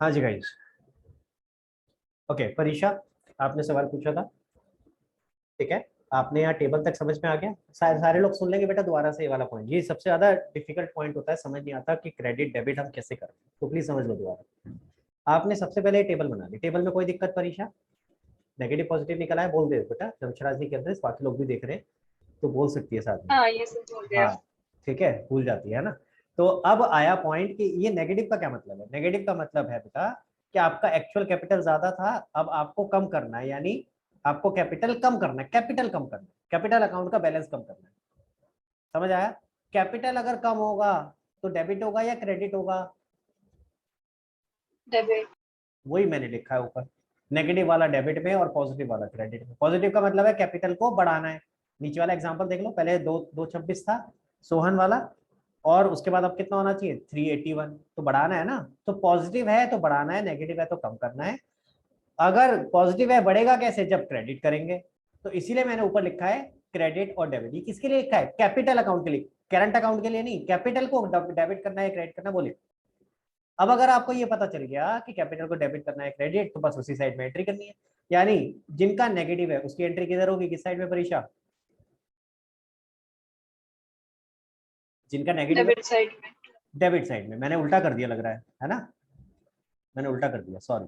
हाँ जी guys. Okay परीक्षा, आपने सवाल पूछा था, ठीक है। आपने यहाँ टेबल तक समझ में आ गया। सारे लोग सुन लेंगे बेटा दोबारा से ये वाला पॉइंट, ये सबसे ज्यादा डिफिकल्ट पॉइंट होता है, समझ नहीं आता कि क्रेडिट डेबिट हम कैसे करें, तो प्लीज समझ लो दोबारा। आपने सबसे पहले टेबल बना ली, टेबल में कोई दिक्कत परीक्षा? नेगेटिव पॉजिटिव निकला है बोल दे बेटा, जमशराज नहीं कर रहे, बाकी लोग भी देख रहे हैं तो बोल सकती है साथ में। हाँ ये सब हो गया। हाँ ठीक है, भूल जाती है ना। तो अब आया पॉइंट कि ये नेगेटिव का क्या मतलब है। नेगेटिव का मतलब है बेटा कि आपका एक्चुअल कैपिटल ज्यादा था, अब आपको कम करना है, यानी आपको कैपिटल कम करना है, कैपिटल कम करना है, कैपिटल अकाउंट का बैलेंस कम करना है। समझ आया? कैपिटल अगर कम होगा तो डेबिट होगा या क्रेडिट होगा? डेबिट। वही मैंने लिखा है ऊपर, नेगेटिव वाला डेबिट में और पॉजिटिव वाला क्रेडिट में। पॉजिटिव का मतलब है कैपिटल को बढ़ाना है। नीचे वाला एग्जांपल देख लो, पहले 226 था सोहन वाला, और उसके बाद अब कितना होना चाहिए 381, तो बढ़ाना है ना। तो पॉजिटिव है तो बढ़ाना है, नेगेटिव है तो कम करना है। अगर पॉजिटिव है बढ़ेगा कैसे, जब क्रेडिट करेंगे। तो इसीलिए मैंने ऊपर लिखा है क्रेडिट और डेबिट। ये किसके लिए लिखा है? कैपिटल अकाउंट के लिए, करंट अकाउंट के लिए नहीं। कैपिटल को डेबिट करना है क्रेडिट करना, बोले। अब अगर आपको ये पता चल गया कि कैपिटल को डेबिट करना है क्रेडिट, तो बस उसी साइड में एंट्री करनी है। यानी जिनका नेगेटिव है उसकी एंट्री किधर होगी, किस साइड में परीक्षा? जिनका नेगेटिव है डेबिट साइड में। डेबिट साइड में। मैंने उल्टा कर दिया लग रहा है ना? मैंने उल्टा कर दिया, सॉरी,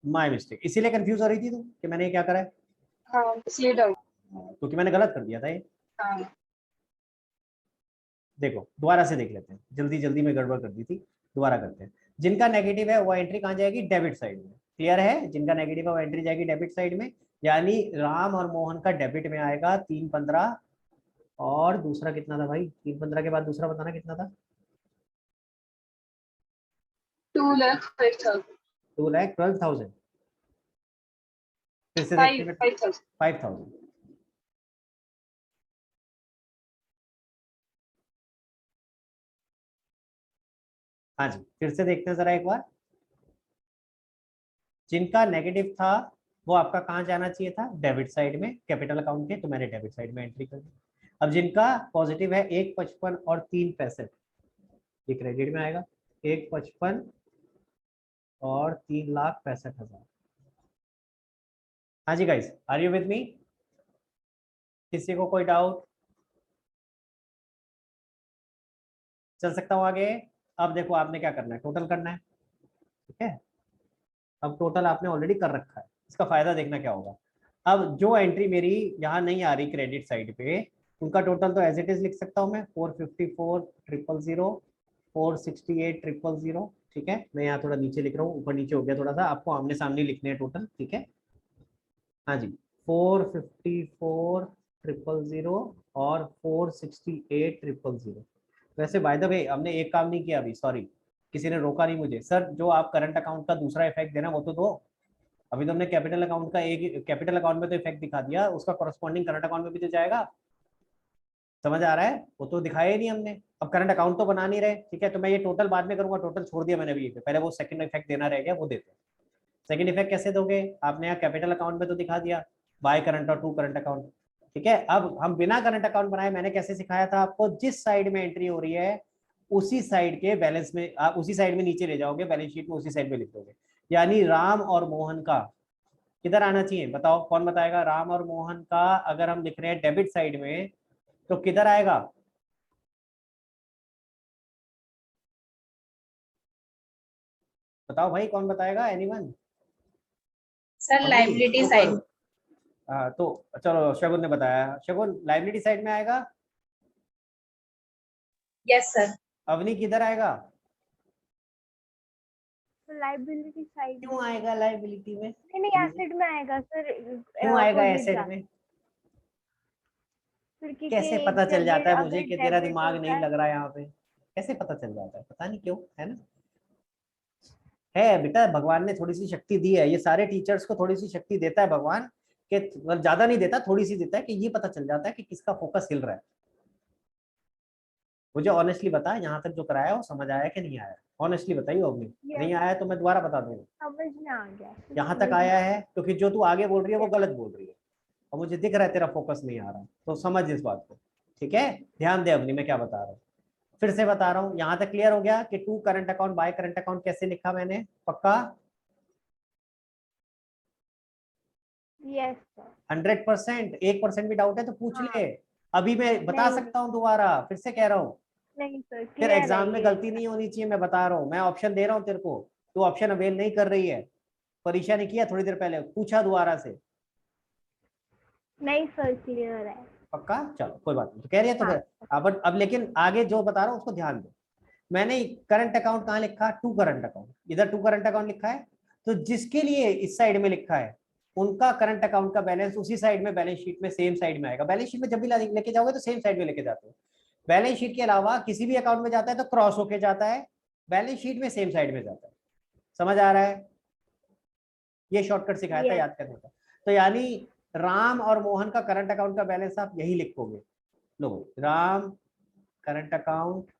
माय मिस्टेक। इसीलिए कंफ्यूज हो रही थी तू कि मैंने ये क्या करा है, हाँ इसलिए डाउट। क्योंकि मैंने गलत कर दिया था ये। हाँ देखो दोबारा से देख लेते हैं, जल्दी जल्दी में गड़बड़ कर दी थी, दोबारा करते हैं। जिनका नेगेटिव है वो एंट्री कहाँ जाएगी, डेबिट साइड में। क्लियर है? जिनका नेगेटिव है वो एंट्री जाएगी डेबिट साइड में। यानी राम और मोहन का डेबिट में आएगा 315, और दूसरा कितना था भाई, 315 के बाद दूसरा बताना कितना था? 2,05,000। 2,12,000। फिर से देखते हैं, 5,000। 5,000। हाँ जी, फिर से देखते हैं जरा एक बार। जिनका नेगेटिव था वो आपका कहाँ जाना चाहिए था, डेबिट साइड में, कैपिटल अकाउंट के, तो मैंने डेबिट साइड में एंट्री कर दी। अब जिनका पॉजिटिव है 155 और 3 पैसे, ये क्रेडिट में आएगा। 155 और 3,65,000। हाँ जी guys, are you with me? किसी को कोई डाउट? चल सकता हूँ आगे? अब देखो आपने क्या करना है, टोटल करना है, ठीक है। अब टोटल आपने ऑलरेडी कर रखा है, इसका फायदा देखना क्या होगा। अब जो एंट्री मेरी यहाँ नहीं आ रही क्रेडिट साइड पे, उनका टोटल तो एज इट इज लिख सकता हूँ मैं, 454,000, 468,000, ठीक है। मैं यहाँ थोड़ा नीचे लिख रहा हूँ, ऊपर नीचे हो गया थोड़ा सा, आपको आमने सामने लिखने हैं टोटल, ठीक है। हाँ जी, 454,000 और 468,000। वैसे बाय द वे हमने एक काम नहीं किया अभी, सॉरी, किसी ने रोका नहीं मुझे, सर जो आप करंट अकाउंट का दूसरा इफेक्ट देना वो तो दो। अभी तो हमने कैपिटल अकाउंट का एक, कैपिटल अकाउंट में तो इफेक्ट दिखा दिया, उसका कॉरेस्पॉन्डिंग करंट अकाउंट में भी तो जाएगा। समझ आ रहा है? वो तो दिखाया ही नहीं हमने। अब करंट अकाउंट तो बना नहीं रहे, ठीक है, तो मैं ये टोटल बाद में करूंगा, टोटल छोड़ दिया मैंने अभी, पहले वो सेकंड इफेक्ट देना रह गया, वो देते हैं। सेकंड इफेक्ट कैसे दोगे, आपने यहाँ कैपिटल अकाउंट में तो दिखा दिया, बाय करंट और टू करंट अकाउंट, ठीक है। अब हम बिना करंट अकाउंट बनाए, मैंने कैसे सिखाया था आपको, जिस साइड में एंट्री हो रही है उसी साइड के बैलेंस में, आप उसी साइड में नीचे ले जाओगे, बैलेंस शीट में उसी साइड में लिख दोगे। यानी राम और मोहन का किधर आना चाहिए, बताओ कौन बताएगा? राम और मोहन का अगर हम लिख रहे हैं डेबिट साइड में, तो किधर आएगा? बताओ भाई, कौन बताएगा, एनीवन? सर अभी लाइबिलिटी ऊपर। साइड। हाँ तो चलो, शगुन ने बताया, शगुन लाइबिलिटी साइड में आएगा। Yes sir. अवनी किधर आएगा? लाइबिलिटी साइड क्यों में। आएगा लाइबिलिटी में? नहीं नहीं, एसेट में आएगा सर। क्यों आएगा अपोजिट एसेट जा में? फिर क्योंकि कैसे एक पता चल जगह जाता है मुझे अगर कि तेरा डेबिट दिमाग होता नहीं है। लग रहा है यहाँ पे? कैसे पता चल जाता है, पता नहीं क्यों, है ना। है बेटा, भगवान ने थोड़ी सी शक्ति दी है, ये सारे टीचर्स को थोड़ी सी शक्ति देता है भगवान, कि ज्यादा नहीं देता, थोड़ी सी देता है, कि ये पता चल जाता है कि किसका फोकस हिल रहा है। मुझे ऑनेस्टली बता, यहाँ तक जो कराया वो समझ आया कि नहीं आया? ऑनेस्टली बताइए अवनी, नहीं आया तो मैं दोबारा बता दूंगा। समझ में आ गया। यहाँ तक आया है, क्योंकि जो तू आगे बोल रही है वो गलत बोल रही है, और मुझे दिख रहा है तेरा फोकस नहीं आ रहा, तो समझ इस बात को, ठीक है। ध्यान दे अवनी, मैं क्या बता रहा हूँ। फिर से बता रहा हूँ, यहां तक क्लियर हो गया कि to current account by current account कैसे लिखा मैंने, पक्का? Yes sir. 100%? 1% भी डाउट है तो पूछ हाँ। ले, अभी मैं बता नहीं सकता हूँ दोबारा, फिर से कह रहा हूँ। नहीं सर, फिर क्लियर है एग्जाम में ये गलती मेरा। नहीं होनी चाहिए, मैं बता रहा हूँ, मैं ऑप्शन दे रहा हूँ तेरे को, तू ऑप्शन अवेल नहीं कर रही है। परीक्षा ने किया थोड़ी देर पहले, पूछा दोबारा से। नहीं सर, क्लियर है। पक्का? चलो कोई बात नहीं, तो कह रही है तो हाँ। फिर अब लेकिन आगे जो बता रहा हूँ उसको ध्यान दो। मैंने करंट अकाउंट कहाँ लिखा? टू करंट अकाउंट, इधर टू करंट अकाउंट लिखा है, तो जिसके लिए इस साइड में लिखा है उनका करंट अकाउंट का बैलेंस उसी साइड में बैलेंस शीट में सेम साइड में आएगा। बैलेंस शीट में जब भी लेके जाओगे तो सेम साइड में लेके जाते हो। बैलेंस शीट के अलावा किसी भी अकाउंट में जाता है तो क्रॉस होके जाता है, बैलेंस शीट में सेम साइड में जाता है। समझ आ रहा है? ये शॉर्टकट सिखाया था यस। याद करने का। तो यानी राम और मोहन का करंट अकाउंट का बैलेंस आप यही लिखोगे। लो, राम करंट अकाउंट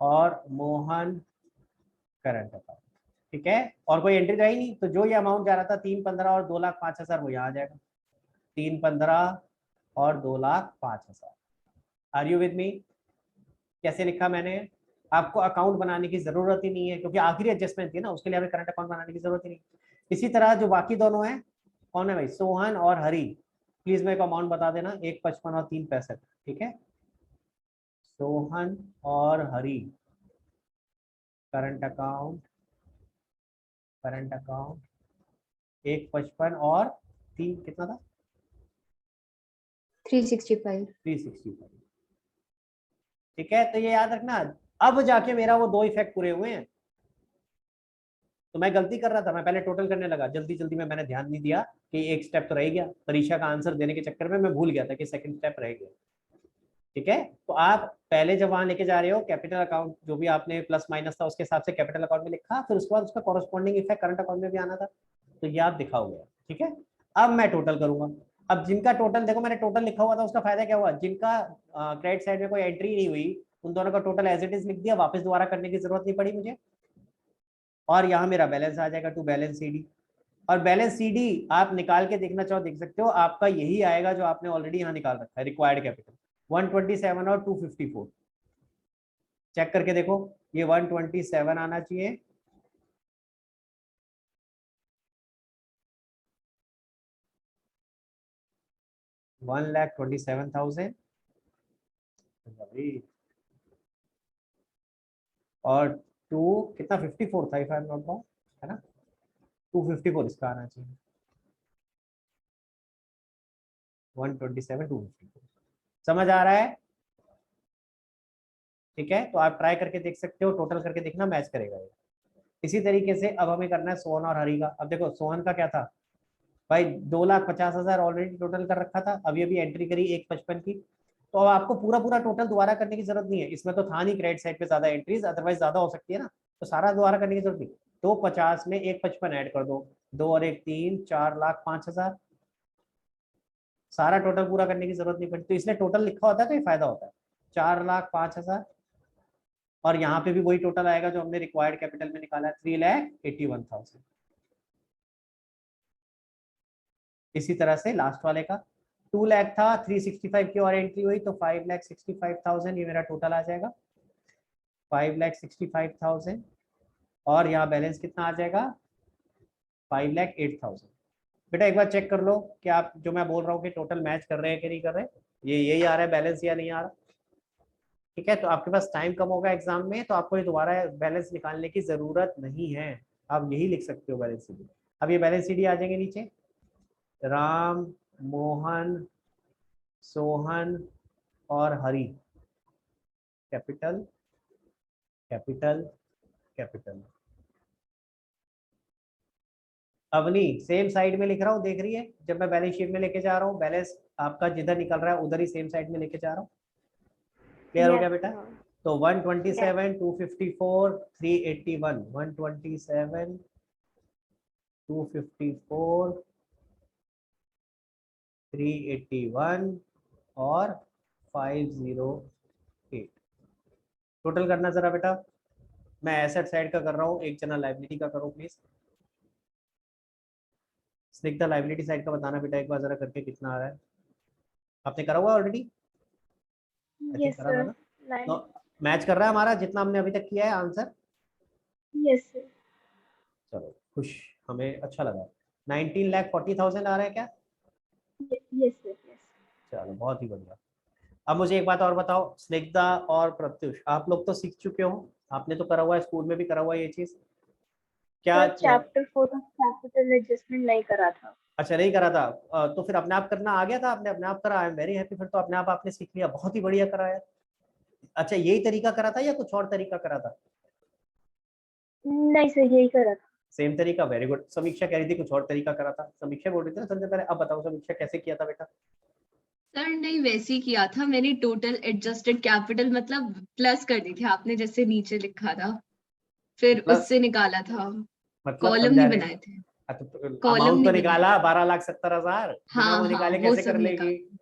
और मोहन करंट अकाउंट, ठीक है? और कोई एंट्री रही नहीं, तो जो ये अमाउंट जा रहा था 315 और 2,05,000 वो यहाँ आ जाएगा। 315 और 2,05,000। Are you with me? कैसे लिखा मैंने? आपको अकाउंट बनाने की जरूरत ही नहीं है, क्योंकि आखिरी एडजस्टमेंट थी ना, उसके लिए हमें करंट अकाउंट बनाने की जरूरत ही नहीं। इसी तरह जो बाकी दोनों हैं, कौन है भाई? सोहन और हरी। प्लीज मेरे को अमाउंट बता देना, 155 और 365, ठीक है? सोहन और हरी करंट अकाउंट, करंट अकाउंट 155 और 3 कितना था? 365। 365, ठीक है? तो ये याद रखना, अब जाके मेरा वो दो इफेक्ट पूरे हुए हैं। तो मैं गलती कर रहा था, मैं पहले टोटल करने लगा जल्दी जल्दी में, मैंने ध्यान नहीं दिया कि एक स्टेप तो रह गया, परीक्षा का आंसर देने के चक्कर में मैं भूल गया था कि सेकंड स्टेप रह गया। ठीक है? तो आप पहले जब वहां लेके जा रहे हो कैपिटल अकाउंट, जो भी आपने प्लस माइनस था उसके हिसाब से कैपिटल अकाउंट में लिखा, फिर उसके बाद उसका कॉरेस्पॉन्डिंग इफेक्ट करंट अकाउंट में भी आना था, तो ये आप दिखाओगे। ठीक है? अब मैं टोटल करूंगा। अब जिनका टोटल देखो, मैंने टोटल लिखा हुआ था, उसका फायदा क्या हुआ? जिनका क्रेडिट साइड में कोई एंट्री नहीं हुई उन दोनों का टोटल एज इट इज लिख दिया, वापस दोबारा करने की जरूरत नहीं पड़ी मुझे। और यहाँ मेरा बैलेंस आ जाएगा टू बैलेंस सीडी। और बैलेंस सीडी आप निकाल के देखना चाहो देख सकते हो, आपका यही आएगा जो आपने ऑलरेडी यहाँ निकाल रखा है, रिक्वायर्ड कैपिटल 127 और 254। चेक करके देखो, ये 127 आना चाहिए, $1,27,000, और टू कितना 54 था, if I am not wrong, है ना? 254 इसका आना चाहिए, 127 254। समझ आ रहा है? ठीक है, तो आप ट्राई करके देख सकते हो, टोटल करके देखना मैच करेगा ये। इसी तरीके से अब हमें करना है सोहन और हरी का। अब देखो सोहन का क्या था भाई, 2,50,000 ऑलरेडी टोटल कर रखा था, अभी अभी एंट्री करी 155 की, तो अब आपको पूरा पूरा टोटल दोबारा करने की जरूरत नहीं है, इसमें तो था नहीं क्रेडिट साइड पे ज्यादा एंट्रीज, अदरवाइज ज्यादा हो सकती है ना, तो सारा दोबारा करने की जरूरत नहीं। 250 में 155 ऐड कर दो, 2 और 1 3, 4,05,000, सारा टोटल पूरा करने की जरूरत नहीं पड़ी, तो इसलिए टोटल लिखा होता है तो ये फायदा होता है। 4,05,000, और यहाँ पे भी वही टोटल आएगा जो हमने रिक्वायर्ड कैपिटल में निकाला है, 3,81,000। इसी तरह से लास्ट वाले का 2 लाख था, 365 की और एंट्री हुई तो 5,65,000, ये मेरा टोटल आ जाएगा 5,65,000। और यहाँ बैलेंस कितना आ जाएगा? 5,08,000। बेटा एक बार चेक कर लो कि आप जो मैं बोल रहा हूँ कि टोटल मैच कर रहे हैं कि नहीं कर रहे, ये यही आ रहा है बैलेंस या नहीं आ रहा। ठीक है, तो आपके पास टाइम कम होगा एग्जाम में, तो आपको ये दोबारा बैलेंस निकालने की जरूरत नहीं है, आप यही लिख सकते हो बैलेंस सीडी। अब ये बैलेंस सीडी आ जाएंगे नीचे, राम, मोहन, सोहन और Hari, capital capital capital. Avni same side में लिख रहा हूँ, देख रही है? जब मैं बैलेंस शीट में लेके जा रहा हूँ, बैलेंस आपका जिधर निकल रहा है उधर ही सेम साइड में लेके जा रहा हूँ। क्लियर हो गया यस बेटा? सर। तो यस। 127 254 381, 127 254 381 और 508। टोटल करना जरा बेटा, मैं एसेट साइड का कर रहा हूँ, एक जना लाइबिलिटी का करो प्लीज। स्निग्धा लाइबिलिटी साइड का बताना बेटा एक बार जरा करके कितना आ रहा है। आपने करा हुआ ऑलरेडी? आई थिंक यस करा था सर। ना? लाइन। नो, मैच कर रहा है हमारा जितना हमने अभी तक किया है आंसर? Yes, sir. चलो खुश, हमें अच्छा लगा। 19,40,000 आ रहा है क्या? Yes, sir. Yes. चलो बहुत ही बढ़िया। अब मुझे एक बात और बताओ, स्निग्धा और प्रत्युष, आप लोग तो सीख चुके हो, आपने तो करा हुआ है, स्कूल में भी करा हुआ है ये चीज क्या? सर चैप्टर 4 का कैपिटल एडजस्टमेंट नहीं करा था। अच्छा नहीं करा था। तो फिर अपने आप करना आ गया था, आपने अपने आप करा। आई एम वेरी हैप्पी, फिर तो अपने आप आपने सीख लिया, बहुत ही बढ़िया करा है। अच्छा यही तरीका करा था या कुछ और तरीका करा था? नहीं सर, यही करा था। सेम तरीका, वेरी गुड। समीक्षा कह रही थी कुछ और तरीका करा था, समीक्षा बोल रही थी ना सबसे पहले। अब बताओ समीक्षा कैसे किया था बेटा? सर नहीं वैसे ही किया था मैंने, टोटल एडजस्टेड कैपिटल मतलब प्लस कर दी थी आपने जैसे नीचे लिखा था, फिर प्लस उससे निकाला था। मतलब कॉलम समझा नहीं रहे? बनाए थे। कॉलम अमाउंट तो नहीं बनाए निकाला थे। 12,70,000, बिना हाँ वो हाँ निकाले वो कैसे सब कर लेगी? निकाला।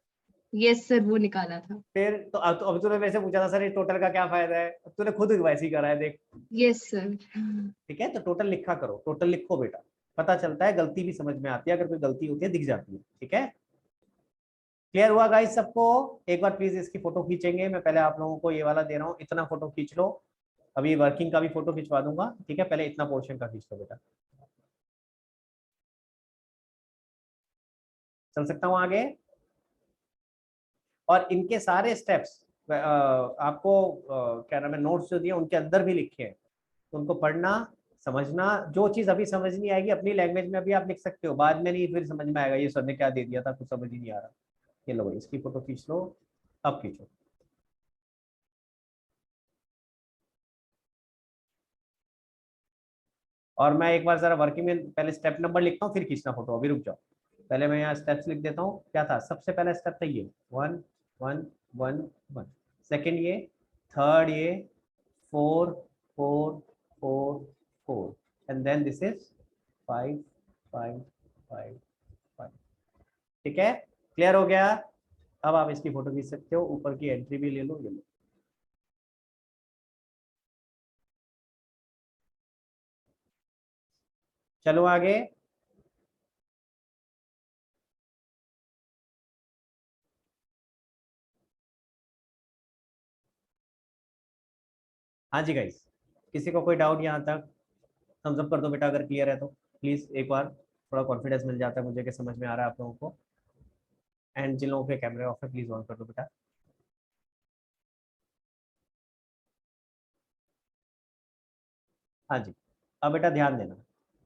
यस सर वो निकाला था। फिर तो अब तूने मेरे से पूछा था सर ये टोटल का क्या फायदा है, अब तूने खुद वैसे ही करा है देख। Yes sir. ठीक है, तो टोटल लिखा करो, टोटल लिखो बेटा, पता चलता है, गलती भी समझ में आती है, अगर कोई गलती होती है दिख जाती है। ठीक है, क्लियर हुआ गाइस सबको? एक बार प्लीज इसकी फोटो खींचेंगे, मैं पहले आप लोगों को ये वाला दे रहा हूँ, इतना फोटो खींच लो। अभी वर्किंग का भी फोटो खिंचवा दूंगा, ठीक है, पहले इतना पोर्शन का खींच लो बेटा। चल सकता हूँ आगे? और इनके सारे स्टेप्स आपको क्या नाम है, नोट्स जो दिए उनके अंदर भी लिखे हैं, तो उनको पढ़ना, समझना। जो चीज अभी समझ नहीं आएगी अपनी लैंग्वेज में अभी आप लिख सकते हो, बाद में नहीं फिर समझ में आएगा ये सर ने क्या दे दिया था, कुछ समझ ही नहीं आ रहा। ये लो भाई, इसकी फोटो खींच लो, अब खींचो। और मैं एक बार जरा वर्किंग में पहले स्टेप नंबर लिखता हूँ फिर खींचना फोटो, अभी रुक जाओ। पहले मैं यहाँ स्टेप्स लिख देता हूँ, क्या था सबसे पहला स्टेप था ये 1 1 1 1, सेकेंड ये, थर्ड ये 4 4 4 4, एंड देन दिस इज 5 5 5 5। ठीक है, क्लियर हो गया? अब आप इसकी फोटो खींच सकते हो, ऊपर की एंट्री भी ले लो, ये लो। चलो आगे। हाँ जी गाइस, किसी को कोई डाउट यहाँ तक? थम्स अप कर दो बेटा अगर क्लियर है तो, प्लीज एक बार, थोड़ा कॉन्फिडेंस मिल जाता है मुझे कि समझ में आ रहा है आप लोगों को। एंड जिन लोगों के कैमरे ऑफ है प्लीज ऑन कर दो बेटा। हाँ जी, अब बेटा ध्यान देना,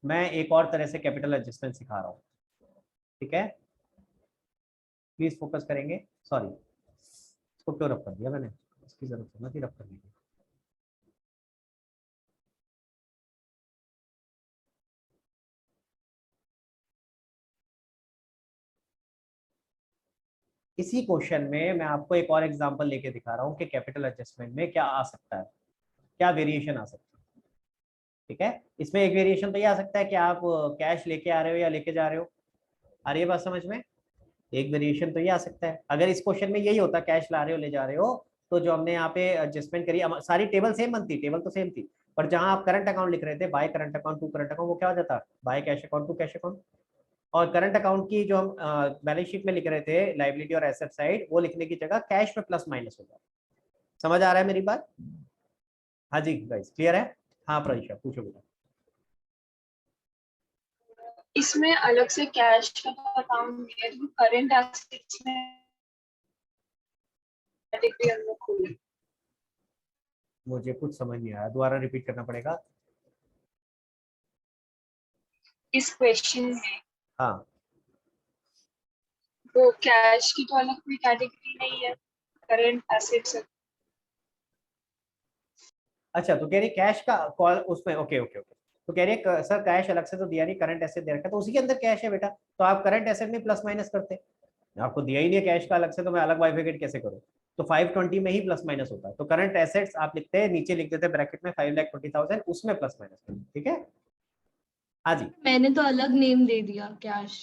मैं एक और तरह से कैपिटल एडजस्टमेंट सिखा रहा हूँ, ठीक है? प्लीज फोकस करेंगे। सॉरी, इसको क्यों रब कर दिया मैंने, इसकी जरूरत नहीं थी रब करने की। इसी क्वेश्चन में मैं आपको एक और एग्जांपल लेके दिखा रहा हूँ कि कैपिटल एडजस्टमेंट में क्या आ सकता है, क्या वेरिएशन आ सकता है। ठीक है, इसमें एक वेरिएशन तो ये आ सकता है कि आप कैश लेके आ रहे हो या लेके जा रहे हो, आ रही है बात समझ में? एक वेरिएशन तो ये आ सकता है, अगर इस क्वेश्चन में यही होता कैश ला रहे हो ले जा रहे हो, तो जो हमने यहाँ पे एडजस्टमेंट करी, सारी टेबल सेम बनती, टेबल तो सेम थी, पर जहां आप करंट अकाउंट लिख रहे थे, by current account to current account, वो क्या हो जाता, by cash account to cash account. और करंट अकाउंट की जो हम बैलेंस शीट में लिख रहे थे लाइबिलिटी और एसेट साइड, वो लिखने की जगह कैश में प्लस माइनस हो जाता। समझ आ रहा है मेरी बात? हाँ जी गाइस, क्लियर है? हाँ प्रईशा पूछो बेटा। इसमें अलग से कैश का अकाउंट है तो करंट एसेट्स में कैटेगरी हम लोग खोले। मुझे कुछ समझ नहीं आया, दोबारा रिपीट करना पड़ेगा। इस क्वेश्चन में हाँ, तो कैश की तो अलग कोई कैटेगरी नहीं है, करंट एसेट्स। अच्छा तो कह रही कैश का कॉल उसमें, ओके ओके ओके, तो कह रही है सर कैश अलग से तो दिया नहीं, करंट एसेट दे रखा है, तो उसी के अंदर कैश है बेटा, तो आप करंट एसेट में प्लस माइनस करते, आपको दिया ही नहीं है कैश का अलग से, तो मैं अलग बाइफिकेट कैसे करूँ? तो 520 में ही प्लस माइनस होता है, तो करंट एसेट्स आप लिखते हैं, नीचे लिख देते हैं ब्रैकेट में 5,20,000, उसमें प्लस माइनस करते, ठीक है? हाँ जी, मैंने तो अलग नेम दे दिया कैश।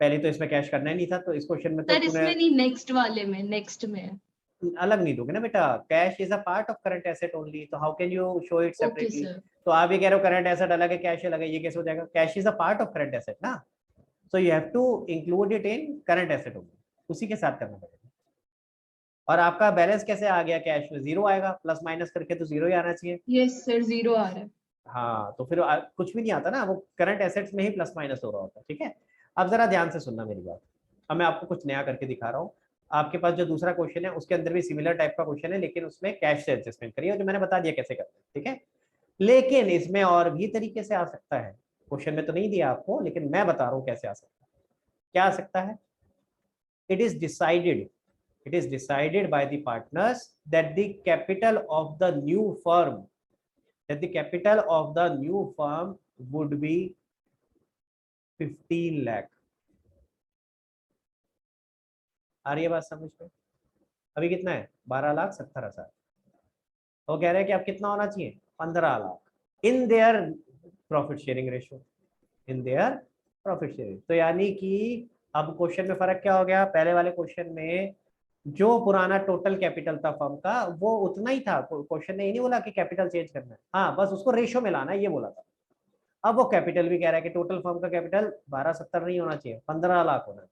पहले तो इसमें कैश करना ही नहीं था, तो इस क्वेश्चन में तो सर तूने इसमें नहीं, नेक्स्ट वाले में, नेक्स्ट में। अलग नहीं दोगे ना बेटा, cash is a part of current asset only, तो how can you show it okay separately? Sir. तो आप ये कह रहे हो करंट एसेट अलग है कैश अलग है, ये कैसे हो जाएगा? Cash is a part of current asset ना, so you have to include it in current asset only, उसी के साथ करना पड़ेगा। और आपका बैलेंस कैसे आ गया कैश में? 0 आएगा, प्लस माइनस करके तो 0 ही आना चाहिए। यस सर, 0 आ रहा है। हाँ, तो फिर कुछ भी नहीं आता ना, वो करंट एसेट्स में ही प्लस माइनस हो रहा होता है। ठीक है, अब जरा ध्यान से सुनना मेरी बात। अब मैं आपको कुछ नया करके दिखा रहा हूँ। आपके पास जो दूसरा क्वेश्चन है उसके अंदर भी सिमिलर टाइप का क्वेश्चन है, लेकिन उसमें कैश से एडजस्टमेंट करिए, जो मैंने बता दिया कैसे करते हैं। ठीक है, लेकिन इसमें और भी तरीके से आ सकता है। क्वेश्चन में तो नहीं दिया आपको, लेकिन मैं बता रहा हूँ कैसे आ सकता है। क्या आ सकता है? It is decided by the partners that the capital of the new firm would be 15 lakh। आ रही है बात समझ में? अभी कितना है? 12,70,000। वो कह रहे हैं कि अब कितना होना चाहिए? 15 lakh in their profit sharing ratio, in their profit sharing. तो यानी कि अब क्वेश्चन में फर्क क्या हो गया? पहले वाले क्वेश्चन में जो पुराना टोटल कैपिटल था फर्म का वो उतना ही था, क्वेश्चन ने ये नहीं बोला कि कैपिटल चेंज करना है, हाँ बस उसको रेशियो में लाना है, ये बोला था। अब वो कैपिटल भी कह रहा है कि टोटल फर्म का कैपिटल 12,70 नहीं होना चाहिए, 15 लाख होना चाहिए।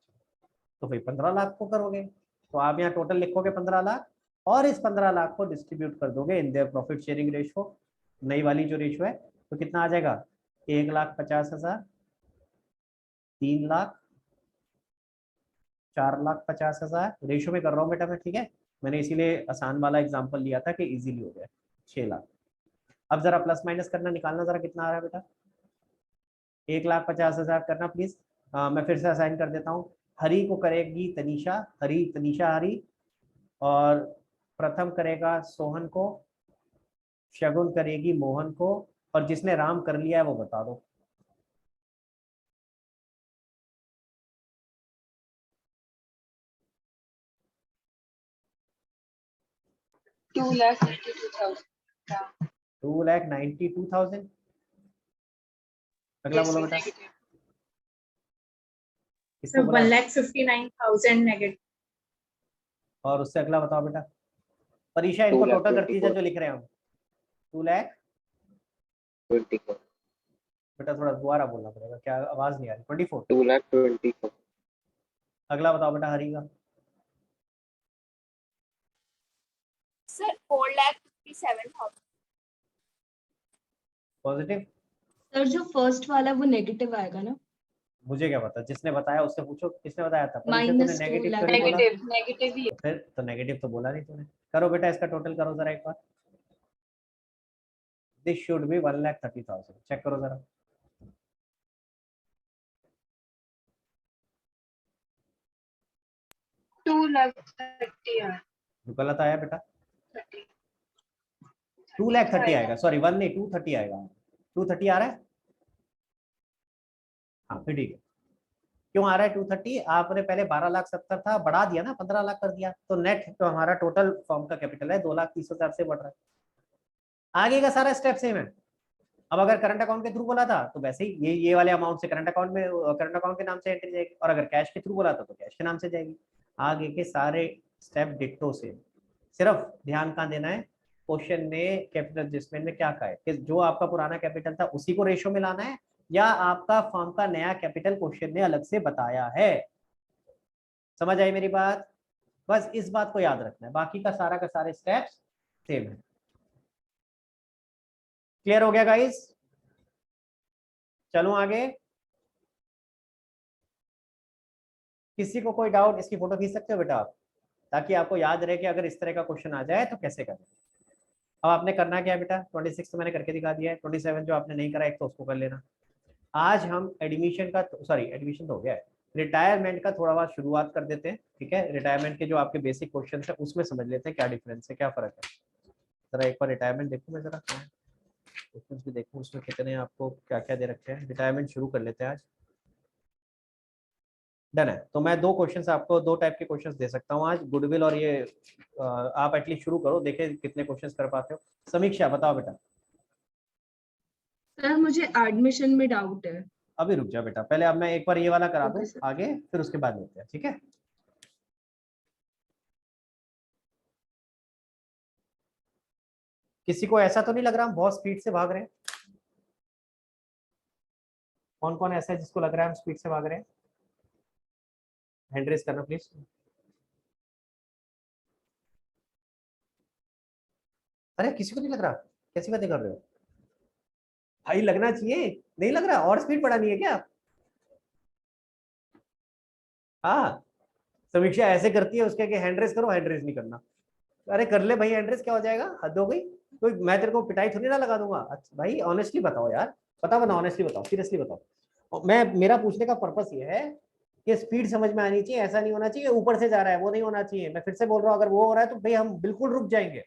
तो भाई 15 लाख को करोगे तो आप यहाँ टोटल लिखोगे 15 लाख, और इस 15 लाख को डिस्ट्रीब्यूट कर दोगे in their profit sharing ratio, नई वाली जो रेशियो है। तो कितना आ जाएगा? 1,50,000, 3 लाख, 4,50,000 रेशियो में कर रहा हूँ बेटा मैं। ठीक है, मैंने इसीलिए आसान वाला एग्जांपल लिया था कि इजीली हो जाए। 6 लाख। अब जरा प्लस माइनस करना, निकालना जरा कितना आ रहा है बेटा? 1,50,000 करना प्लीज। मैं फिर से असाइन कर देता हूँ। हरी को करेगी तनीषा, तनीषा हरी, और प्रथम करेगा सोहन को, शगुन करेगी मोहन को, और जिसने राम कर लिया है वो बता दो। $2,92,000। 2,92,000। अगला Yes, बोलो sir, बेटा, negative. किसको बोला? 1,59,000 negative. और उससे अगला बताओ बेटा। परीक्षा इनको टोटल करती है जो लिख रहे हैं हम। 2,20,000। बेटा थोड़ा दोबारा बोलना पड़ेगा, क्या आवाज नहीं आ रही? 24। 2,20,000। अगला बताओ बेटा हरी का। Sir, 4,57,000. पॉजिटिव? सर जो फर्स्ट वाला वो नेगेटिव आएगा ना? मुझे क्या पता, जिसने बताया उससे पूछो किसने बताया था। परीक्षा तूने -2 नेगेटिव लाख। तो नहीं बोला? नेगेटिव ही है। फिर तो नेगेटिव तो बोला नहीं तूने। करो बेटा इसका टोटल करो जरा एक बार। This should be 1,30,000। चेक करो जरा। 2,30,000 है। गलत आया बेटा। 30. 2,30,000 आएगा, सॉरी 1 नहीं 230 आएगा। 230 आ रहा है? हाँ फिर ठीक है। क्यों आ रहा है 230? आपने पहले 12,70,000 था, बढ़ा दिया ना, 15 लाख कर दिया, तो नेट तो हमारा टोटल फॉर्म का कैपिटल है 2,30,000 से बढ़ रहा है। आगे का सारा स्टेप सेम है। अब अगर करंट अकाउंट के थ्रू बोला था तो वैसे ही ये वाले अमाउंट से करंट अकाउंट में, करंट अकाउंट के नाम से एंट्री जाएगी, और अगर कैश के थ्रू बोला था तो कैश के नाम से जाएगी। आगे के सारे स्टेप डिट्टो से। सिर्फ ध्यान कहाँ देना है, क्वेश्चन ने कैपिटल एडजस्टमेंट में क्या कहा है कि जो आपका पुराना कैपिटल था उसी को रेशियो में लाना है, या आपका फर्म का नया कैपिटल क्वेश्चन ने अलग से बताया है। समझ आई मेरी बात? बस इस बात को याद रखना है, बाकी का सारे स्टेप्स सेम है। क्लियर हो गया गाइस? चलो आगे। किसी को कोई डाउट? इसकी फोटो खींच सकते हो बेटा आप, ताकि आपको याद रहे कि अगर इस तरह का क्वेश्चन आ जाए तो कैसे करें। अब आपने करना क्या है बेटा? 26 तो मैंने करके दिखा दिया है, 27 जो आपने नहीं करा एक तो उसको कर लेना। आज हम एडमिशन का, सॉरी एडमिशन तो हो गया है, रिटायरमेंट का थोड़ा बहुत शुरुआत कर देते हैं। ठीक है, रिटायरमेंट के जो आपके बेसिक क्वेश्चन है उसमें समझ लेते हैं क्या डिफरेंस है, क्या फर्क है। जरा एक बार रिटायरमेंट देखूँ मैं, जरा क्वेश्चन भी देखूँ उसमें कितने आपको क्या क्या दे रखे हैं। रिटायरमेंट शुरू कर लेते हैं आज। डन है, तो मैं दो क्वेश्चंस आपको, दो टाइप के क्वेश्चंस दे सकता हूँ आज, गुडविल और ये। आप एटलीस्ट शुरू करो, देखें कितने क्वेश्चंस कर पाते हो। समीक्षा बताओ बेटा। सर मुझे एडमिशन में डाउट है। अभी रुक जा बेटा, पहले अब मैं एक बार ये वाला करा दूं Okay, sir. आगे, फिर उसके बाद लेते हैं। ठीक है, किसी को ऐसा तो नहीं लग रहा हम बहुत स्पीड से भाग रहे हैं? कौन कौन ऐसा है जिसको लग रहा है हम स्पीड से भाग रहे हैं? हैंड रेस करना प्लीज। अरे किसी को नहीं लग रहा? कैसी बातें कर रहे हो भाई, लगना चाहिए। नहीं लग रहा? और स्पीड बढ़ानी है क्या? हाँ, समीक्षा ऐसे करती है उसके कि हैंड रेस करो, हैंड रेस नहीं करना। अरे कर ले भाई हैंड रेस, क्या हो जाएगा? हद हो गई। कोई मैं तेरे को पिटाई थोड़ी ना लगा दूंगा। अच्छा भाई ऑनेस्टली बताओ यार, बताओ ऑनेस्टली बताओ, सीरियसली बताओ। और मैं, मेरा पूछने का पर्पस ये है कि स्पीड समझ में आनी चाहिए, ऐसा नहीं होना चाहिए ऊपर से जा रहा है, वो नहीं होना चाहिए। मैं फिर से बोल रहा हूँ, अगर वो हो रहा है तो भाई हम बिल्कुल रुक जाएंगे,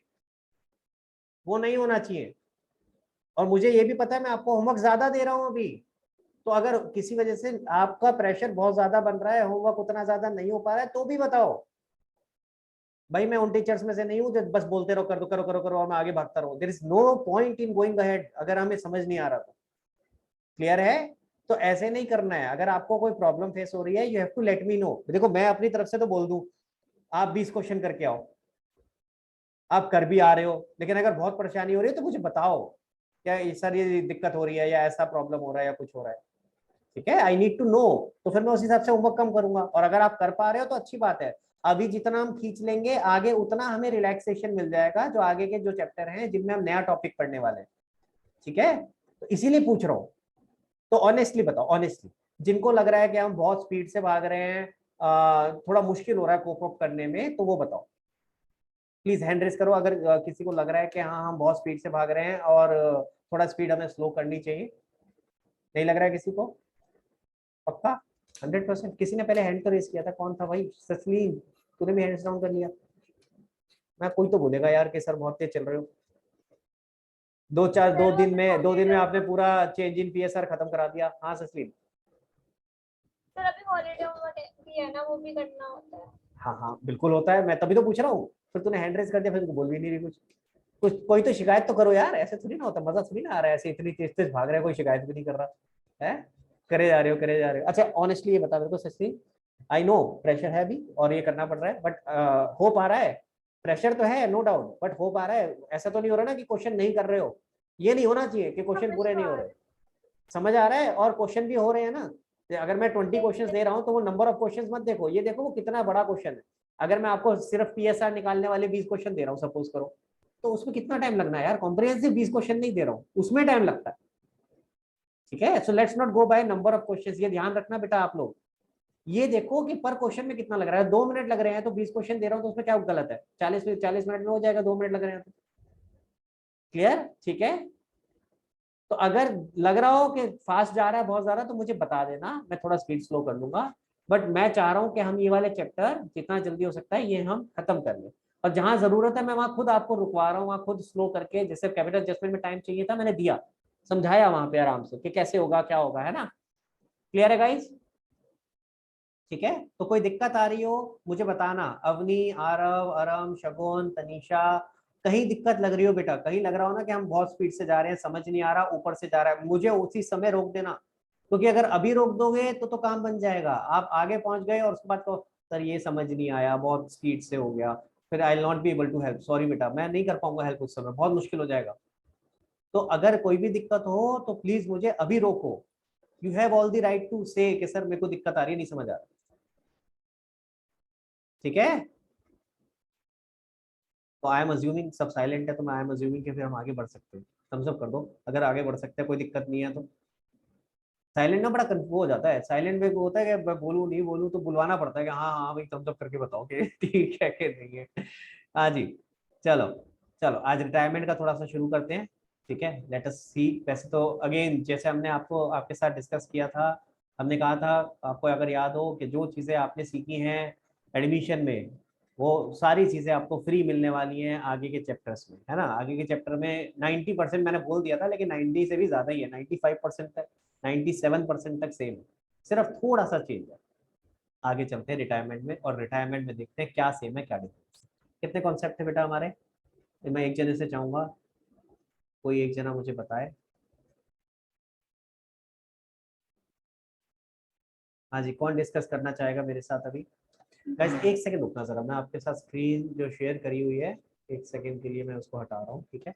वो नहीं होना चाहिए। और मुझे ये भी पता है मैं आपको होमवर्क ज्यादा दे रहा हूँ अभी, तो अगर किसी वजह से आपका प्रेशर बहुत ज्यादा बन रहा है, होमवर्क उतना ज्यादा नहीं हो पा रहा है, तो भी बताओ। भाई मैं उन टीचर्स में से नहीं हूँ जो बस बोलते रहो, कर दो, करो करो करो और मैं आगे भागता रहूं। There is no point in going ahead अगर हमें समझ नहीं आ रहा तो। क्लियर है? तो ऐसे नहीं करना है। अगर आपको कोई प्रॉब्लम फेस हो रही है, you have to let me know. देखो मैं अपनी तरफ से तो बोल दूं, आप 20 क्वेश्चन करके आओ, आप कर भी आ रहे हो, लेकिन अगर बहुत परेशानी हो रही है तो मुझे बताओ, क्या सर ये दिक्कत हो रही है, या ऐसा प्रॉब्लम हो रहा है, या कुछ हो रहा है। ठीक है, आई नीड टू नो। तो फिर मैं उस हिसाब से होमवर्क कम करूंगा। और अगर आप कर पा रहे हो तो अच्छी बात है। अभी जितना हम खींच लेंगे आगे, उतना हमें रिलैक्सेशन मिल जाएगा, जो आगे के जो चैप्टर हैं जिनमें हम नया टॉपिक पढ़ने वाले हैं। ठीक है, तो इसीलिए पूछ रहा हूँ। तो ऑनेस्टली बताओ, ऑनेस्टली, जिनको लग रहा है कि हम बहुत स्पीड से भाग रहे हैं, थोड़ा मुश्किल हो रहा है कोप अप करने में, तो वो बताओ प्लीज। हैंड रेस करो अगर किसी को लग रहा है कि हाँ हम बहुत स्पीड से भाग रहे हैं और थोड़ा स्पीड हमें स्लो करनी चाहिए। नहीं लग रहा है किसी को? पक्का? 100%? किसी ने पहले हैंड तो रेस किया था, कौन था भाई? ससलीन, तूने भी हैंड्स डाउन कर लिया। मैं, कोई तो बोलेगा यार कि सर बहुत तेज चल रहे हो। दो दिन में आपने पूरा चेंज इन पीएसआर खत्म करा दिया। हाँ ससलीन। सर अभी हॉलीडे होमवर्क भी है ना, वो भी करना होता है। हाँ हाँ बिल्कुल होता है, मैं तभी तो पूछ रहा हूँ। फिर तूने हैंड रेस कर दिया, फिर तू बोल भी नहीं रही कुछ। कुछ कोई तो शिकायत तो करो यार, ऐसे थोड़ी ना होता, मजा थोड़ी ना आ रहा है ऐसे इतनी तेज तेज भाग रहा है, कोई शिकायत भी नहीं कर रहा है। करे जा रहे हो, करे जा रहे हो। अच्छा ऑनेस्टली ये बता मेरे को सस्ती, आई नो प्रेशर है अभी और ये करना पड़ रहा है, बट हो पा रहा है? प्रेशर तो है नो डाउट, बट हो पा रहा है? ऐसा तो नहीं हो रहा ना कि क्वेश्चन नहीं कर रहे हो? ये नहीं होना चाहिए कि क्वेश्चन पूरे नहीं हो रहे। समझ आ रहा है? और क्वेश्चन भी हो रहे हैं ना। अगर मैं 20 क्वेश्चन दे रहा हूँ तो वो नंबर ऑफ क्वेश्चन मत देखो, ये देखो वो कितना बड़ा क्वेश्चन है। अगर मैं आपको सिर्फ पीएसआर निकालने वाले 20 क्वेश्चन दे रहा हूँ सपोज करो, तो उसमें कितना टाइम लगना है यार? कॉम्प्रिहेंसिव 20 क्वेश्चन नहीं दे रहा हूँ, उसमें टाइम लगता है। ठीक है, so let's not go by number of questions, ये ध्यान रखना बेटा आप लोग। ये देखो कि पर क्वेश्चन में कितना लग रहा है। 2 मिनट लग रहे हैं तो 20 क्वेश्चन दे रहा हूँ, तो उसमें क्या गलत है? 40 मिनट में हो जाएगा, 2 मिनट लग रहे हैं तो। क्लियर? ठीक है, तो अगर लग रहा हो कि फास्ट जा रहा है बहुत ज्यादा, तो मुझे बता देना, मैं थोड़ा स्पीड स्लो कर लूंगा। बट मैं चाह रहा हूँ कि हम ये वाले चैप्टर जितना जल्दी हो सकता है ये हम खत्म कर लें। और जहां जरूरत है मैं वहां खुद आपको रुकवा रहा हूँ, वहां खुद स्लो करके, जैसे कैपिटल एडजस्टमेंट में टाइम चाहिए था मैंने दिया, समझाया वहां पे आराम से कि कैसे होगा क्या होगा, है ना? क्लियर है गाइस? ठीक है, तो कोई दिक्कत आ रही हो मुझे बताना। अवनी, आरव, अरम, शगुन, तनीषा, कहीं दिक्कत लग रही हो बेटा, कहीं लग रहा हो ना कि हम बहुत स्पीड से जा रहे हैं, समझ नहीं आ रहा, ऊपर से जा रहा है, मुझे उसी समय रोक देना। क्योंकि अगर अभी रोक दोगे तो काम बन जाएगा, आप आगे पहुंच गए और उसके बाद तो सर ये समझ नहीं आया, बहुत स्पीड से हो गया, फिर I will not be able to help. Sorry बेटा, मैं नहीं कर पाऊंगा हेल्प, उस समय बहुत मुश्किल हो जाएगा। तो अगर कोई भी दिक्कत हो तो प्लीज मुझे अभी रोको। You have all the right to say कि सर मेरे को दिक्कत आ रही है, नहीं समझ आ रहा। ठीक है, तो आई एम अज्यूमिंग सब साइलेंट है, तो मैं आई एम अज्यूमिंग कि फिर हम आगे बढ़ सकते हैं। थम्स अप कर दो अगर आगे बढ़ सकते हैं, कोई दिक्कत नहीं है तो। साइलेंट ना बड़ा वो हो जाता है, साइलेंट में वो होता है कि मैं बोलूँ नहीं बोलूँ, तो बुलवाना पड़ता है कि हाँ हाँ भाई थम्स अप करके बताओ कि ठीक है कि नहीं है। हाँ जी, चलो। चलो आज रिटायरमेंट का थोड़ा सा शुरू करते हैं। ठीक है, लेट अस सी। वैसे तो अगेन जैसे हमने आपको आपके साथ डिस्कस किया था, हमने कहा था, आपको अगर याद हो कि जो चीज़ें आपने सीखी हैं एडमिशन में, वो सारी चीज़ें आपको फ्री मिलने वाली हैं आगे के चैप्टर्स में, है ना? आगे के चैप्टर में 90% मैंने बोल दिया था, लेकिन 90 से भी ज़्यादा ही है, 95% तक, 97% तक सेम है, सिर्फ थोड़ा सा चेंज है। आगे चलते हैं रिटायरमेंट में, और रिटायरमेंट में देखते हैं क्या सेम है क्या डिफरेंस। कितने कॉन्सेप्ट है बेटा हमारे? मैं एक जने से चाहूंगा, कोई एक जना मुझे बताए। हाँ जी, कौन डिस्कस करना चाहेगा मेरे साथ अभी? गाइस एक सेकंड रुकना जरा, मैं आपके साथ स्क्रीन जो शेयर करी हुई है, एक सेकंड के लिए मैं उसको हटा रहा हूँ। ठीक है,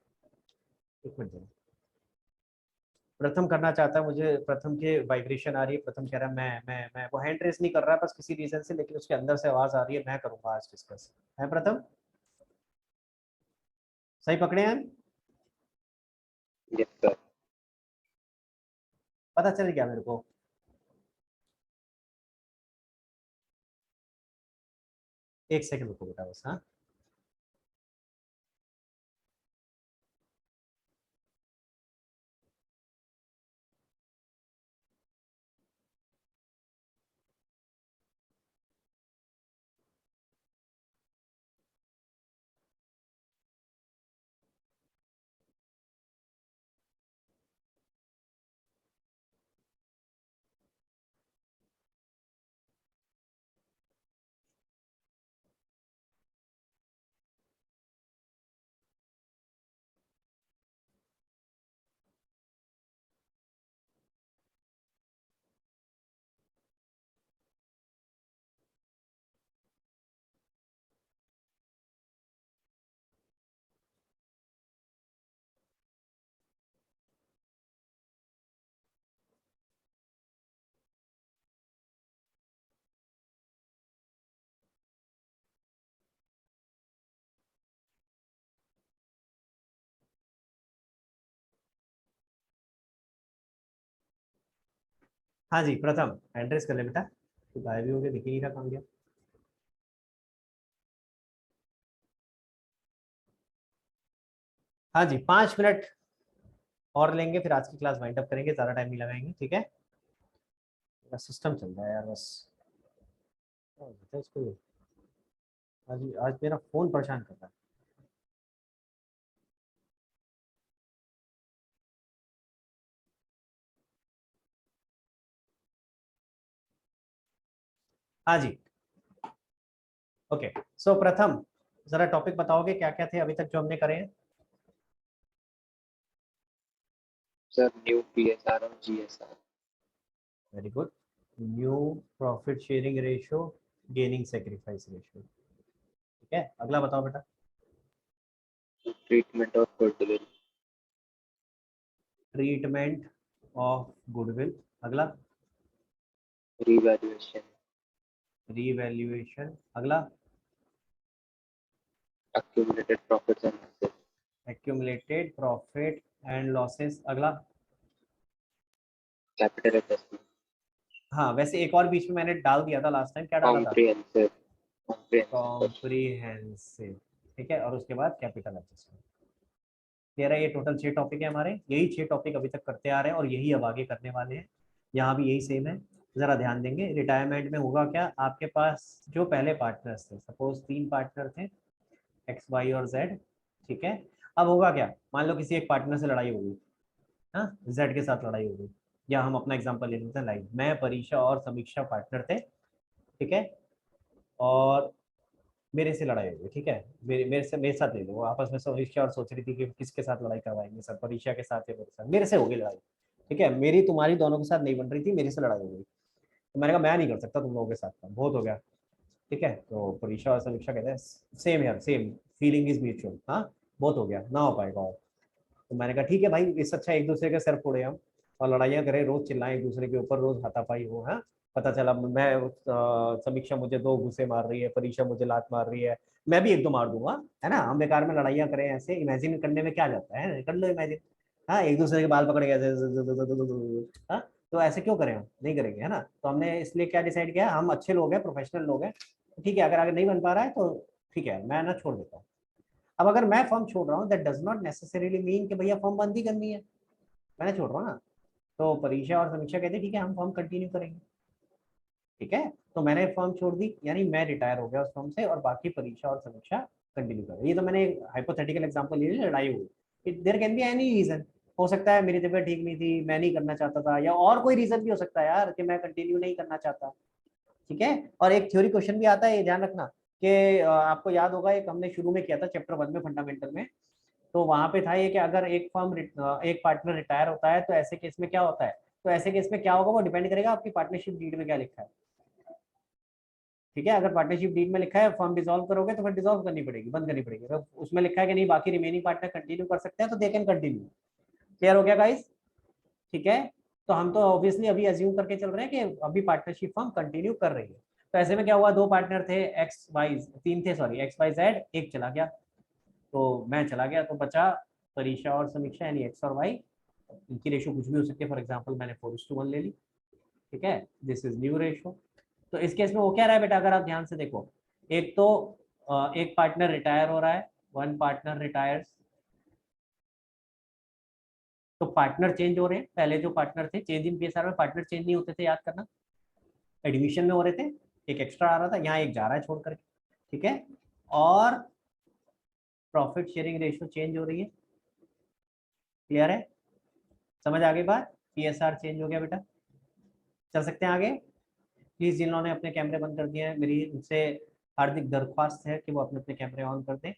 एक मिनट जरा। प्रथम करना चाहता है, मुझे प्रथम के वाइब्रेशन आ रही है। प्रथम कह रहा है मैं वो हैंड रेस नहीं कर रहा है बस किसी रीजन से, लेकिन उसके अंदर से आवाज आ रही है, मैं करूंगा आज डिस्कस। है प्रथम? सही पकड़े हैं? Yes sir. पता चल गया मेरे को? एक सेकंड रुको बेटा बस। हाँ हाँ जी प्रथम एड्रेस कर ले बेटा, तो गायब भी हो गया, दिख ही नहीं रहा कहाँ गया। हाँ जी 5 मिनट और लेंगे, फिर आज की क्लास वाइंड अप करेंगे, ज़्यादा टाइम नहीं लगाएंगे, ठीक है? सिस्टम चल रहा है यार बस। इसको आज आज मेरा फोन परेशान कर रहा है। हाँ जी ओके। सो प्रथम जरा टॉपिक बताओगे क्या क्या थे अभी तक जो हमने करे हैं? सर न्यू PSR और GSR। Very good. New profit sharing ratio, gaining sacrifice ratio, ठीक है। अगला बताओ बेटा। Treatment of goodwill. Treatment of goodwill. अगला रिवैल्यूएशन। रीवैल्यूएशन। अगला accumulated profits and losses। Accumulated profit and losses. अगला कैपिटल एडजस्टमेंट। हाँ वैसे एक और बीच में मैंने डाल दिया था लास्ट टाइम, क्या डाला था? कॉम्प्रिहेंसिव। कॉम्प्रिहेंसिव, ठीक है। और उसके बाद कैपिटल एडजस्टमेंट। कह रहा है ये टोटल 6 टॉपिक है हमारे, यही 6 टॉपिक अभी तक करते आ रहे हैं और यही अब आगे करने वाले हैं। यहाँ भी यही सेम है, जरा ध्यान देंगे। रिटायरमेंट में होगा क्या, आपके पास जो पहले पार्टनर्स थे, सपोज 3 पार्टनर थे एक्स वाई और जेड, ठीक है। अब होगा क्या, मान लो किसी एक पार्टनर से लड़ाई हो गई, हाँ जेड के साथ लड़ाई हो गई, या हम अपना एग्जांपल ले लेते हैं लाइव, मैं परीक्षा और समीक्षा पार्टनर थे, ठीक है। और मेरे से लड़ाई हो गई, ठीक है। मेरे साथ ले लो, आपस में समीक्षा और सोच रही थी कि किसके साथ लड़ाई करवाएंगे सर, परीक्षा के साथ या मेरे साथ। मेरे से हो गई लड़ाई, ठीक है। मेरी तुम्हारी दोनों के साथ नहीं बन रही थी, मेरे से लड़ाई हो गई, तो मैंने कहा मैं नहीं कर सकता तुम लोगों के साथ काम, बहुत हो गया, ठीक है। तो परीक्षा और समीक्षा कहते हैं सेम यार, सेम फीलिंग इज म्यूचुअल, हाँ बहुत हो गया, ना हो पाएगा और। तो मैंने कहा ठीक है भाई, इससे अच्छा एक दूसरे के सर फोड़े हम और लड़ाइयाँ करें, रोज चिल्लाएं एक दूसरे के ऊपर, रोज हाथापाई हो। हाँ पता चला मैं समीक्षा मुझे 2 घुसे मार रही है, परीक्षा मुझे लात मार रही है, मैं भी 1-2 मार दूंगा, है ना। हम बेकार में लड़ाइयाँ करें, ऐसे इमेजिन करने में क्या जाता है, कर लो इमेजिन। हाँ एक दूसरे के बाल पकड़ के ऐसे, हाँ तो ऐसे क्यों करें, हम नहीं करेंगे, है ना। तो हमने इसलिए क्या डिसाइड किया, हम अच्छे लोग हैं, प्रोफेशनल लोग हैं, ठीक है। अगर आगे नहीं बन पा रहा है तो ठीक है, मैं ना छोड़ देता हूँ। अब अगर मैं फॉर्म छोड़ रहा हूँ, that does not necessarily mean कि भैया फॉर्म बंद ही करनी है, मैंने छोड़ रहा हूँ ना। तो परीक्षा और समीक्षा कहते ठीक है हम फॉर्म कंटिन्यू करेंगे, ठीक है। तो मैंने फॉर्म छोड़ दी, यानी मैं रिटायर हो गया उस फॉर्म से, और बाकी परीक्षा और समीक्षा कंटिन्यू कर। ये तो मैंने एक हाइपोथेटिकल एग्जांपल लिया, लड़ाई हुई, there can be any reason. हो सकता है मेरी तबीयत ठीक नहीं थी, मैं नहीं करना चाहता था, या और कोई रीजन भी हो सकता है यार कि मैं कंटिन्यू नहीं करना चाहता, ठीक है। और एक थ्योरी क्वेश्चन भी आता है, ये ध्यान रखना कि आपको याद होगा एक हमने शुरू में किया था चैप्टर 1 में फंडामेंटल में, तो वहां पे था ये कि अगर एक फर्म एक पार्टनर रिटायर होता है तो ऐसे केस में क्या होता है, तो ऐसे केस में क्या होगा वो डिपेंड करेगा आपकी पार्टनरशिप डीड में क्या लिखा है, ठीक है। अगर पार्टनरशिप डीड में लिखा है फर्म डिसॉल्व करोगे तो फिर डिसॉल्व करनी पड़ेगी, बंद करनी पड़ेगी। अगर उसमें लिखा है कि नहीं बाकी रिमेनिंग पार्टनर कंटिन्यू कर सकते हैं तो दे कैन कंटिन्यू। क्लियर हो गया गाइस, ठीक है। तो हम तो ऑब्वियसली अभी अज्यूम करके चल रहे हैं कि अभी पार्टनरशिप फर्म कंटिन्यू कर रही है। तो ऐसे में क्या हुआ, 2 पार्टनर थे एक्स वाई, 3 थे सॉरी, एक्स वाई जेड, एक चला गया, तो मैं चला गया, तो बचा परीक्षा और समीक्षा यानी एक्स और वाई। इनकी रेशो कुछ भी हो सकती है, फॉर एग्जांपल मैंने 4:1 ले ली, ठीक है, दिस इज न्यू रेशो। तो इस केस में वो क्या रहा है बेटा, अगर आप ध्यान से देखो, एक तो एक पार्टनर रिटायर हो रहा है, वन पार्टनर रिटायर्स, तो पार्टनर चेंज हो रहे हैं। पहले जो पार्टनर थे, चेंज इन पीएसआर में पार्टनर चेंज नहीं होते थे, याद करना, एडमिशन में हो रहे थे, एक एक्स्ट्रा आ रहा था, यहाँ एक जा रहा है छोड़ करके, ठीक है। और प्रॉफिट शेयरिंग रेशियो चेंज हो रही है, क्लियर है, समझ आ गई बात, पीएसआर चेंज हो गया बेटा। चल सकते हैं आगे। प्लीज जिन्होंने अपने कैमरे बंद कर दिए हैं, मेरी उनसे हार्दिक दरख्वास्त है कि वो अपने अपने कैमरे ऑन कर दें।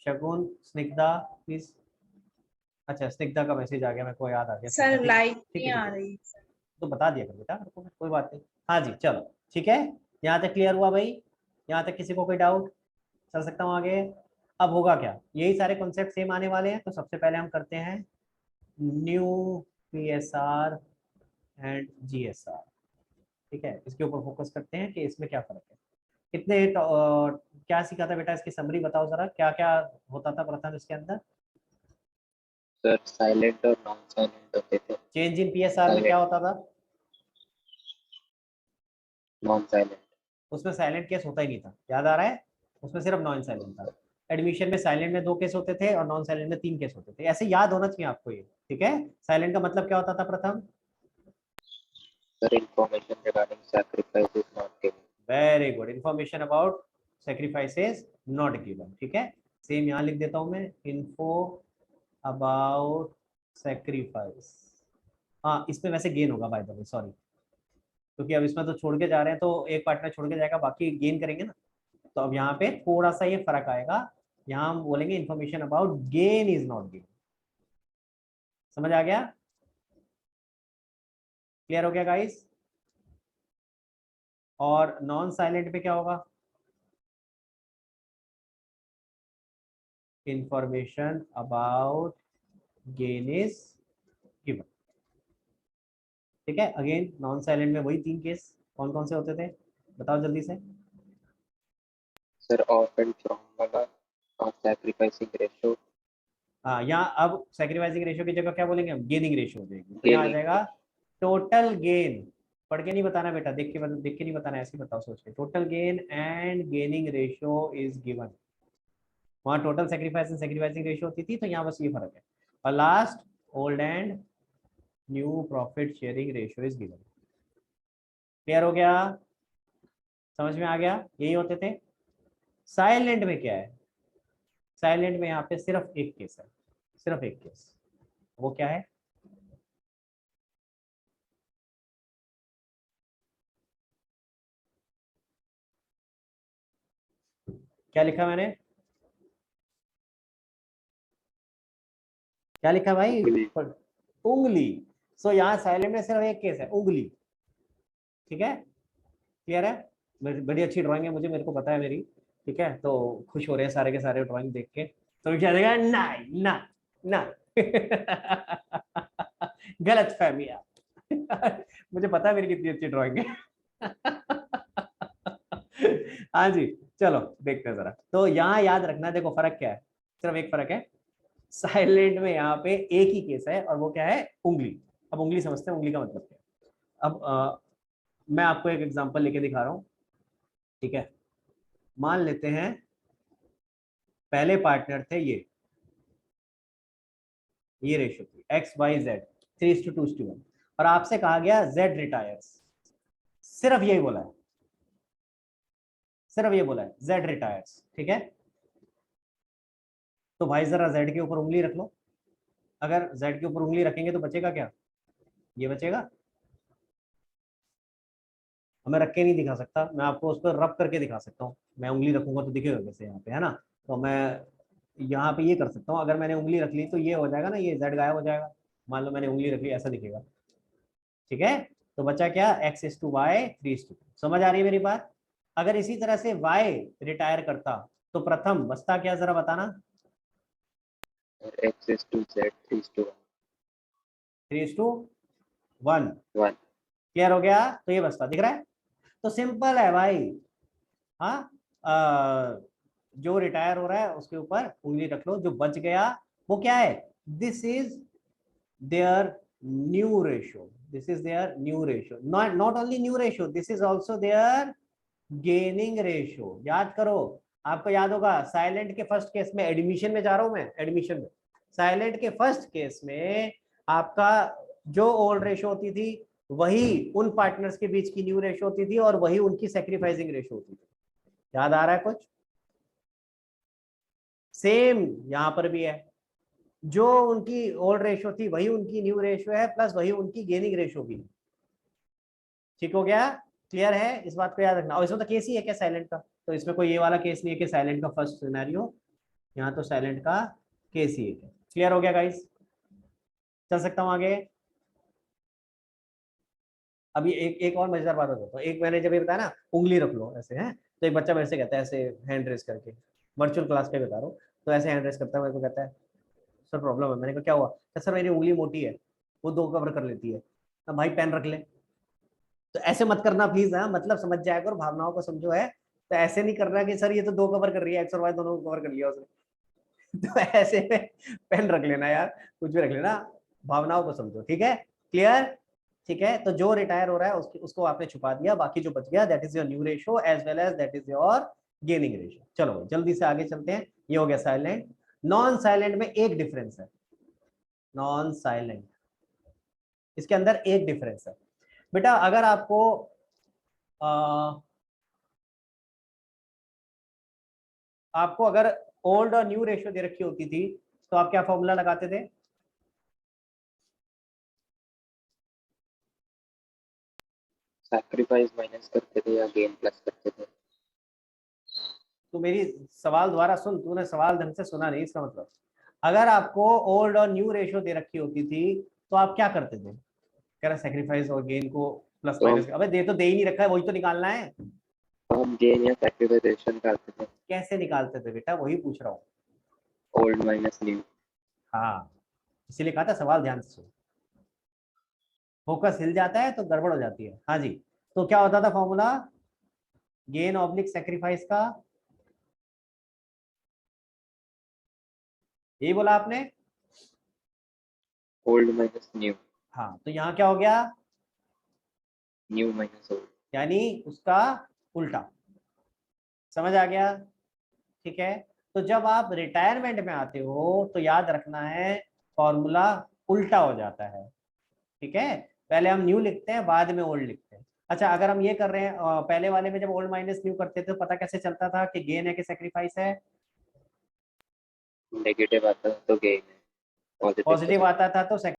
शगुन, स्निग्धा प्लीज। अच्छा, स्निग्धा का मैसेज आ गया, मेरे को याद आ गया। सर ठीक है, लाइट ठीक नहीं है, आ ठीक है, रही। तो बता दिया कर बेटा मेरे को, कोई बात नहीं। हाँ जी चलो ठीक है, यहाँ तक क्लियर हुआ भाई, यहाँ तक किसी को कोई डाउट? चल सकता हूँ आगे। अब होगा क्या, यही सारे कॉन्सेप्ट सेम आने वाले हैं, तो सबसे पहले हम करते हैं न्यू पीएसआर एंड जीएसआर, ठीक है, इसके ऊपर फोकस करते हैं कि इसमें क्या फर्क है। कितने क्या सीखा था बेटा, इसकी समरी बताओ जरा, क्या क्या होता था प्रथम इसके अंदर? सर साइलेंट और नॉन साइलेंट होते थे। चेंज इन पीएसआर में क्या होता था? Non silent. उसमें साइलेंट केस होता ही नहीं था, याद आ रहा है, उसमें सिर्फ नॉन साइलेंट था। एडमिशन में साइलेंट में 2 केस होते थे और नॉन साइलेंट में 3 केस होते थे, ऐसे याद होना चाहिए आपको ये, ठीक है। साइलेंट का मतलब क्या होता था प्रथम? Sir information regarding sacrifice is not given. Very good, information about sacrifices not given, ठीक है। सेम यहाँ लिख देता हूँ मैं, इन्फो अबाउट सैक्रिफाइस। हाँ, इसमें वैसे गेन होगा बाय द वे, सॉरी, क्योंकि अब इसमें तो छोड़ के जा रहे हैं, तो एक पार्टनर छोड़ के जाएगा, बाकी गेन करेंगे ना, तो अब यहाँ पे थोड़ा सा ये फर्क आएगा, यहाँ हम बोलेंगे information about gain is not given. समझ आ गया, क्लियर हो गया गाइस? और नॉन साइलेंट पे क्या होगा? Information about gain is given, ठीक है। अगेन नॉन साइलेंट में वही 3 केस, कौन कौन से होते थे बताओ जल्दी से। सर ऑफ एंड फ्रॉम वाला और सैक्रिफाइसिंग रेशियो। हाँ, यहाँ अब सैक्रिफाइसिंग रेशियो की जगह क्या बोलेंगे हम, गेनिंग रेशियो हो जाएगी, तो यहाँ आ जाएगा टोटल गेन। पढ़ के नहीं बताना बेटा, देख के नहीं बताना, ऐसे बताओ सोच के, total gain and gaining ratio is given. वहाँ total sacrifice and sacrificing ratio होती थी, तो यहाँ बस ये फर्क है। और last old and new profit sharing ratio is given. Clear हो गया, समझ में आ गया, यही होते थे। साइलेंट में क्या है, साइलेंट में यहाँ पे सिर्फ एक केस है, सिर्फ एक केस, वो क्या है? क्या लिखा मैंने, क्या लिखा भाई? उंगली। सो यहाँ साइलेंट में सिर्फ एक केस है, उंगली, ठीक है, क्लियर है। बड़ी अच्छी ड्राइंग है मुझे, मेरे को पता है मेरी, ठीक है, तो खुश हो रहे हैं सारे के सारे ड्राइंग देख के, तो क्या देगा, नहीं ना ना गलत फहमिया मुझे पता है मेरी कितनी अच्छी ड्राइंग है हाँ जी, चलो देखते हैं जरा। तो यहाँ याद रखना, देखो फर्क क्या है, सिर्फ एक फर्क है, साइलेंट में यहाँ पे एक ही केस है, और वो क्या है, उंगली। अब उंगली समझते हैं, उंगली का मतलब क्या है। अब मैं आपको एक एग्जांपल लेके दिखा रहा हूँ, ठीक है। मान लेते हैं पहले पार्टनर थे ये रेशियो थी XYZ 3:2:1, और आपसे कहा गया Z रिटायर्स, सिर्फ यही बोला है, सिर्फ ये बोला है Z रिटायर्स, ठीक है। तो भाई जरा Z के ऊपर उंगली रख लो, अगर Z के ऊपर उंगली रखेंगे तो बचेगा क्या, ये बचेगा। मैं रख के नहीं दिखा सकता, मैं आपको उस पर रब करके दिखा सकता हूँ, मैं उंगली रखूंगा तो दिखेगा कैसे यहाँ पे, है ना। तो मैं यहाँ पे ये कर सकता हूँ, अगर मैंने उंगली रख ली तो ये हो जाएगा ना, ये Z गायब हो जाएगा, मान लो मैंने उंगली रख ली, ऐसा दिखेगा, ठीक है। तो बचा क्या, X:Y 3:2। समझ आ रही है मेरी बात? अगर इसी तरह से Y रिटायर करता तो प्रथम बचता क्या, जरा बताना। X:Z 3:1। 3:1 क्लियर हो गया, तो ये बचता, दिख रहा है। तो सिंपल है भाई, हाँ, जो रिटायर हो रहा है उसके ऊपर उंगली रख लो, जो बच गया वो क्या है, this is their new ratio, this is their new ratio, not only new ratio, this is also their gaining ratio. याद करो, आपको याद होगा साइलेंट के फर्स्ट केस में, एडमिशन में जा रहा हूं मैं, एडमिशन में साइलेंट के फर्स्ट केस में आपका जो ओल्ड रेशियो होती थी वही उन पार्टनर्स के बीच की न्यू रेशियो होती थी और वही उनकी सैक्रिफाइसिंग रेशियो होती थी। याद आ रहा है कुछ? सेम यहां पर भी है, जो उनकी ओल्ड रेशियो थी वही उनकी न्यू रेशियो है, प्लस वही उनकी गेनिंग रेशियो भी। ठीक हो गया? क्लियर है? इस बात को याद रखना। और इसमें तो केस ही है क्या साइलेंट का, तो इसमें कोई ये वाला केस नहीं है कि साइलेंट का फर्स्ट सिनेरियो, यहाँ तो साइलेंट का केस ही है। क्लियर हो गया गाइस? चल सकता हूँ आगे? अभी एक और मजेदार बात बताता हूँ। एक मैंने जब ये बताया ना उंगली रख लो ऐसे, है तो एक बच्चा मेरे से कहता है ऐसे हैंड रेस करके, वर्चुअल क्लास पे बता रहा हूँ, तो ऐसे हैंड रेस करता है, मेरे को कहता है सर प्रॉब्लम है। मैंने कहा क्या हुआ? सर मेरी उंगली मोटी है, वो 2 कवर कर लेती है। अब भाई पेन रख ले। तो ऐसे मत करना प्लीज, हाँ मतलब समझ जाया करो, भावनाओं को समझो। है तो ऐसे नहीं करना कि सर ये तो 2 कवर कर रही है, एक्स और वाई दोनों कवर कर लिया उसने। तो ऐसे में पेन रख लेना यार, कुछ भी रख लेना, भावनाओं को समझो। ठीक है? क्लियर? ठीक है, तो जो रिटायर हो रहा है उसको आपने छुपा दिया, बाकी जो बच गया that is your new ratio as well as that is your gaining ratio. चलो जल्दी से आगे चलते हैं। ये हो गया साइलेंट। नॉन साइलेंट में एक डिफरेंस है, नॉन साइलेंट इसके अंदर एक डिफरेंस है बेटा। अगर आपको आपको अगर ओल्ड और न्यू रेशियो दे रखी होती थी तो आप क्या फॉर्मूला लगाते थे? सैक्रिफाइस माइनस करते थे या गेन प्लस करते थे? तो मेरी सवाल दोबारा सुन, तूने सवाल ढंग से सुना नहीं। इसका मतलब अगर आपको ओल्ड और न्यू रेशियो दे रखी होती थी तो आप क्या करते थे? कह रहा सैक्रिफाइस और गेन को प्लस तो माइनस, अबे दे तो दे ही नहीं रखा है, वही तो निकालना है। हम गेन या सैक्रिफाइस करते थे। कैसे निकालते थे बेटा, वही पूछ रहा हूँ। Old minus new. हाँ, इसीलिए कहा था सवाल ध्यान से सुन, फोकस हिल जाता है तो गड़बड़ हो जाती है। हाँ जी, तो क्या होता था फॉर्मूला गेन ऑब्लिक सैक्रिफाइस का? यही बोला आपने? Old minus new. हाँ, तो यहाँ क्या हो गया? New minus old. यानी उसका उल्टा। समझ आ गया? ठीक है, तो जब आप रिटायरमेंट में आते हो तो याद रखना है फॉर्मूला उल्टा हो जाता है। ठीक है, पहले हम न्यू लिखते हैं बाद में ओल्ड लिखते हैं। अच्छा, अगर हम ये कर रहे हैं पहले वाले में जब ओल्ड माइनस न्यू करते थे तो पता कैसे चलता था कि गेन है कि सैक्रिफाइस है? नेगेटिव आता तो गेन है, पॉजिटिव पॉजिटिव आता था तो